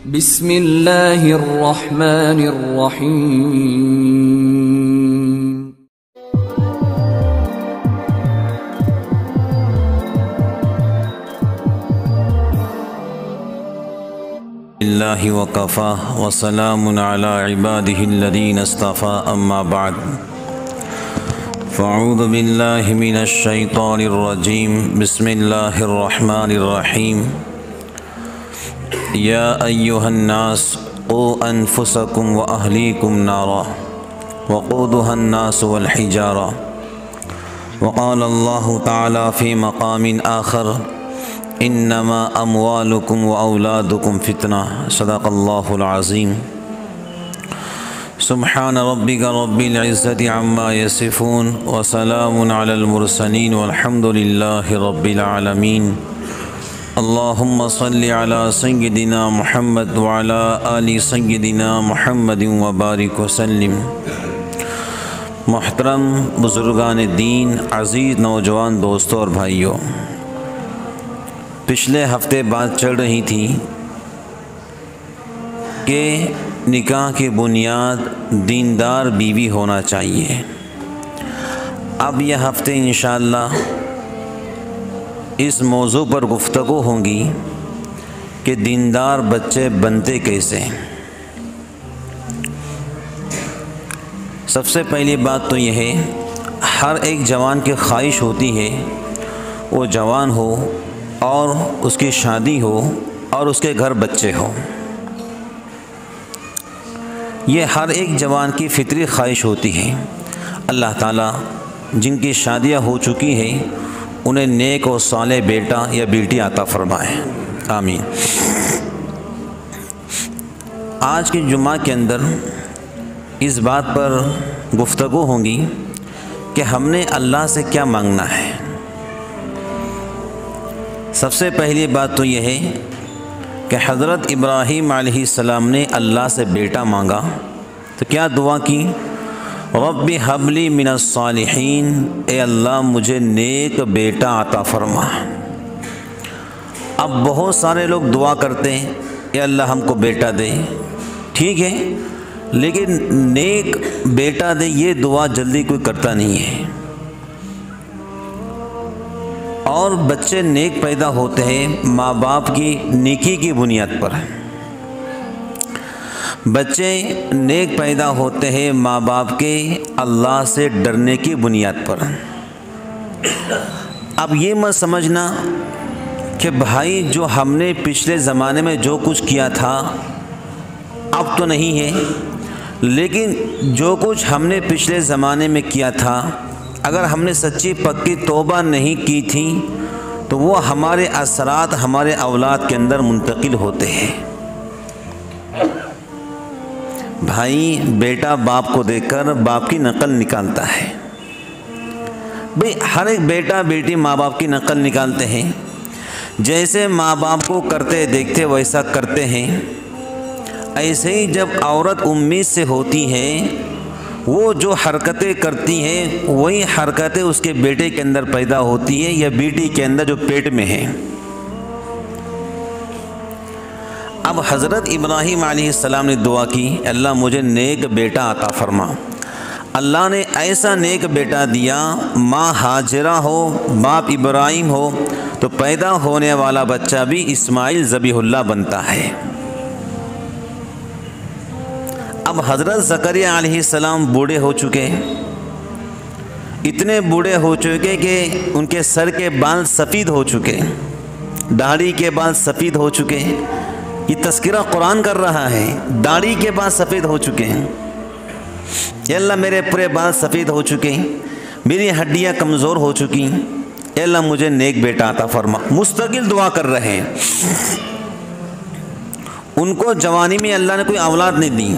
बिस्मिल्लाहिर्रहमानिर्रहीम। बिस्मिल्लाहि वकफ़ा वसलामुन अला इबादिहिल्लज़ीना इस्तफ़ा अम्मा बाद फ़अऊज़ु बिल्लाहि मिनश शैतानिर्रजीम बिस्मिल्लाहिर्रहमानिर्रहीम। या अय्युहन्नास क़ू अनफुसकुम व अहलीकुम नारा वक़ूदुहन्नास वल हिजारा वक़ाला अल्लाहु तआला फ़ी मक़ामिन आख़र इन्नमा अमवालुकुम व औलादुकुम फ़ितना। सदक़ल्लाहुल अज़ीम। सुब्हान रब्बिका रब्बिल इज़्ज़ति अम्मा यसिफ़ून व सलामुन अलल मुरसलीन वल्हम्दुलिल्लाहि रब्बिल आलमीन। अल्लाहुम्मा सल्लि अला सय्यिदिना मुहम्मद व अला आलि सय्यिदिना मुहम्मदिन व बारिक व सल्लिम। मुहतरम बुज़ुर्गान दीन, अज़ीज़ नौजवान दोस्तों और भाइयों, पिछले हफ्ते बात चल रही थी कि निकाह की बुनियाद दीनदार बीवी होना चाहिए। अब यह हफ्ते इंशाअल्लाह इस मौजू पर गुफ्तगू होंगी कि दीनदार बच्चे बनते कैसे। सबसे पहली बात तो यह है, हर एक जवान की ख्वाहिश होती है वो जवान हो और उसकी शादी हो और उसके घर बच्चे हो। ये हर एक जवान की फितरी ख्वाहिश होती है। अल्लाह ताला जिनकी शादियां हो चुकी हैं उन्हें नेक और साले बेटा या बेटी अता फरमाए, आमीन। आज की जुमा के अंदर इस बात पर गुफ्तगू होंगी कि हमने अल्लाह से क्या मांगना है। सबसे पहली बात तो यह है कि हज़रत इब्राहीम अलैहिस्सलाम ने अल्लाह से बेटा मांगा तो क्या दुआ की? रब्बी हबली मिनस सालिहीन, ए अल्लाह मुझे नेक बेटा अता फरमा। अब बहुत सारे लोग दुआ करते हैं ए अल्लाह हमको बेटा दे, ठीक है, लेकिन नेक बेटा दे ये दुआ जल्दी कोई करता नहीं है। और बच्चे नेक पैदा होते हैं माँ बाप की नेकी की बुनियाद पर। बच्चे नेक पैदा होते हैं माँ बाप के अल्लाह से डरने की बुनियाद पर। अब ये मत समझना कि भाई जो हमने पिछले ज़माने में जो कुछ किया था अब तो नहीं है, लेकिन जो कुछ हमने पिछले ज़माने में किया था अगर हमने सच्ची पक्की तौबा नहीं की थी तो वो हमारे असरात हमारे औलाद के अंदर मुंतकिल होते हैं। भाई बेटा बाप को देखकर बाप की नकल निकालता है। भाई हर एक बेटा बेटी माँ बाप की नकल निकालते हैं। जैसे माँ बाप को करते देखते वैसा करते हैं। ऐसे ही जब औरत उम्मीद से होती है वो जो हरकतें करती हैं वही हरकतें उसके बेटे के अंदर पैदा होती है या बेटी के अंदर जो पेट में है। अब हज़रत इब्राहीम अलैहिस्सलाम ने दुआ की, अल्लाह मुझे नेक बेटा अता फरमा। अल्लाह ने ऐसा नेक बेटा दिया, माँ हाजिरा हो बाप इब्राहीम हो तो पैदा होने वाला बच्चा भी इस्माइल ज़बीहुल्लाह बनता है। अब हज़रत ज़करिया अलैहिस्सलाम बूढ़े हो चुके, इतने बूढ़े हो चुके कि उनके सर के बाल सफ़ेद हो चुके, दाढ़ी के बाल सफ़ेद हो चुके। ये तस्किरा कुरान कर रहा है, दाढ़ी के बाल सफ़ेद हो चुके हैं। अल्लाह मेरे पूरे बाल सफ़ेद हो चुके, मेरी हड्डियाँ कमज़ोर हो चुकी, अल्लाह मुझे नेक बेटा अता फरमा। मुस्तकिल दुआ कर रहे हैं। उनको जवानी में अल्लाह ने कोई औलाद नहीं दी,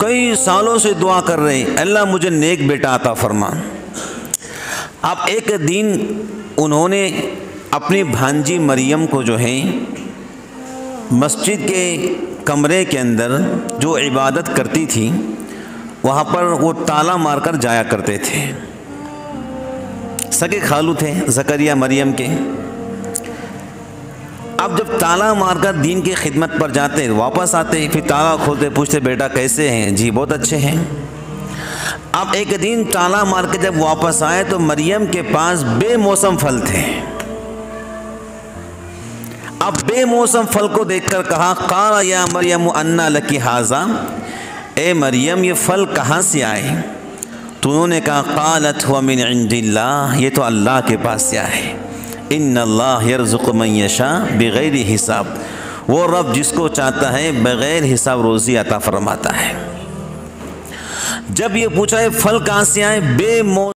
कई सालों से दुआ कर रहे हैं अल्लाह मुझे नेक बेटा अता फरमा। अब एक दिन उन्होंने अपनी भांजी मरियम को जो है मस्जिद के कमरे के अंदर जो इबादत करती थी वहाँ पर वो ताला मारकर जाया करते थे। सगे खालू थे ज़करिया मरियम के। अब जब ताला मारकर दीन की खिदमत पर जाते, वापस आते, फिर ताला खोलते, पूछते बेटा कैसे हैं? जी बहुत अच्छे हैं। अब एक दिन ताला मार के जब वापस आए तो मरियम के पास बेमौसम फल थे। अब बेमौसम फल को देखकर कहा, क़ाल या मरियम अन्ना लकी हाज़ा, ए मरियम ये फल कहाँ से आए? तो उन्होंने कहा, क़ालत हुवा मिन इंदिल्लाह, ये तो अल्लाह के पास से आए। इन्नल्लाह यर्ज़ुक़ु मन यशा बिग़ैरि हिसाब, वो रब जिसको चाहता है बग़ैर हिसाब रोज़ी अता फरमाता है। जब ये पूछा है फल कहाँ से आए,